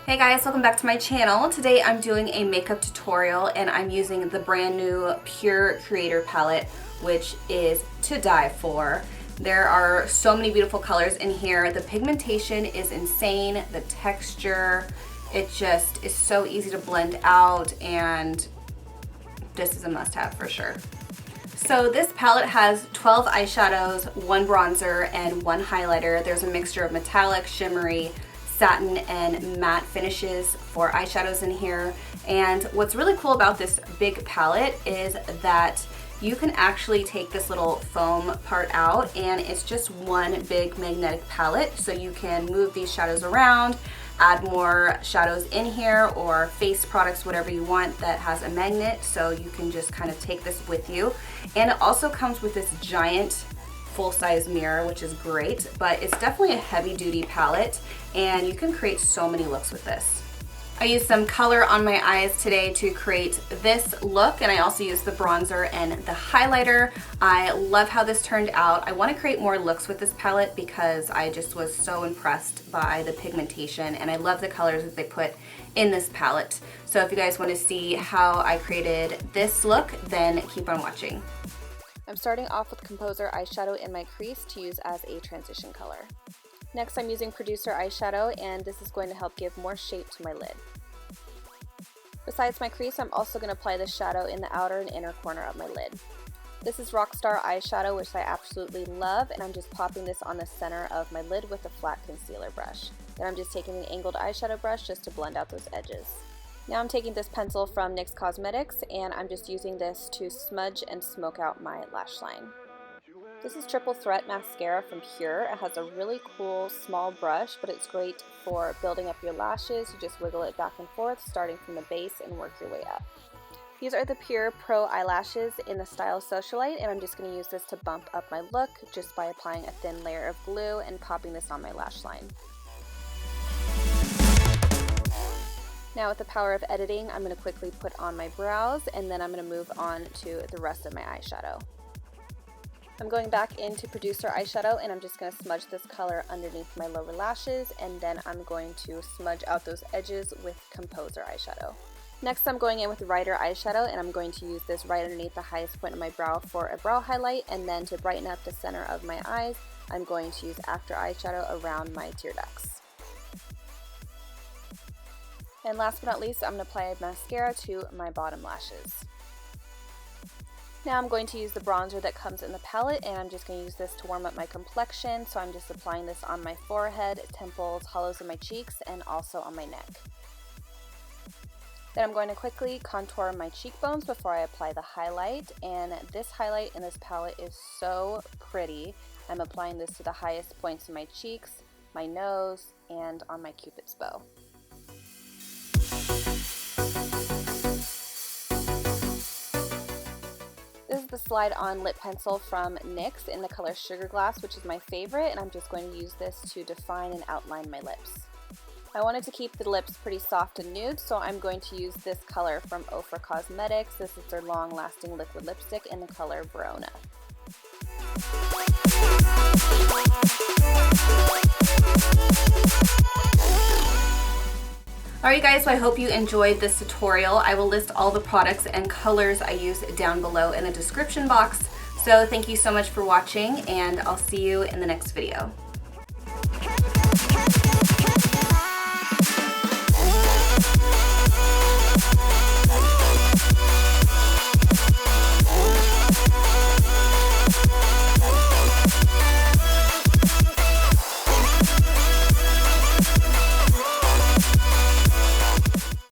Hey guys, welcome back to my channel. Today I'm doing a makeup tutorial and I'm using the brand new PUR Creator palette, which is to die for. There are so many beautiful colors in here. The pigmentation is insane. The texture, it just is so easy to blend out, and this is a must-have for sure. So this palette has 12 eyeshadows, 1 bronzer, and 1 highlighter. There's a mixture of metallic, shimmery, satin, and matte finishes for eyeshadows in here. And what's really cool about this big palette is that you can actually take this little foam part out, and it's just one big magnetic palette, so you can move these shadows around, add more shadows in here, or face products, whatever you want that has a magnet, so you can just kind of take this with you. And it also comes with this giant full-size mirror, which is great, but it's definitely a heavy-duty palette, and you can create so many looks with this. I used some color on my eyes today to create this look, and I also used the bronzer and the highlighter. I love how this turned out. I want to create more looks with this palette because I just was so impressed by the pigmentation, and I love the colors that they put in this palette. So if you guys want to see how I created this look, then keep on watching. I'm starting off with Composer eyeshadow in my crease to use as a transition color. Next, I'm using Producer eyeshadow, and this is going to help give more shape to my lid. Besides my crease, I'm also going to apply this shadow in the outer and inner corner of my lid. This is Rockstar eyeshadow, which I absolutely love, and I'm just popping this on the center of my lid with a flat concealer brush. Then I'm just taking the angled eyeshadow brush just to blend out those edges. Now I'm taking this pencil from NYX Cosmetics, and I'm just using this to smudge and smoke out my lash line. This is Triple Threat Mascara from PUR. It has a really cool small brush, but it's great for building up your lashes. You just wiggle it back and forth, starting from the base, and work your way up. These are the PUR Pro Eyelashes in the style Socialite, and I'm just going to use this to bump up my look just by applying a thin layer of glue and popping this on my lash line. Now with the power of editing, I'm going to quickly put on my brows, and then I'm going to move on to the rest of my eyeshadow. I'm going back into Producer eyeshadow, and I'm just going to smudge this color underneath my lower lashes, and then I'm going to smudge out those edges with Composer eyeshadow. Next, I'm going in with Writer eyeshadow, and I'm going to use this right underneath the highest point of my brow for a brow highlight, and then to brighten up the center of my eyes, I'm going to use After eyeshadow around my tear ducts. And last but not least, I'm going to apply mascara to my bottom lashes. Now I'm going to use the bronzer that comes in the palette, and I'm just going to use this to warm up my complexion. So I'm just applying this on my forehead, temples, hollows of my cheeks, and also on my neck. Then I'm going to quickly contour my cheekbones before I apply the highlight, and this highlight in this palette is so pretty. I'm applying this to the highest points of my cheeks, my nose, and on my Cupid's bow. This is the Slide On lip pencil from NYX in the color Sugar Glass, which is my favorite, and I'm just going to use this to define and outline my lips. I wanted to keep the lips pretty soft and nude, so I'm going to use this color from OFRA Cosmetics. This is their long-lasting liquid lipstick in the color Verona. Alright guys, so I hope you enjoyed this tutorial. I will list all the products and colors I use down below in the description box. So thank you so much for watching, and I'll see you in the next video.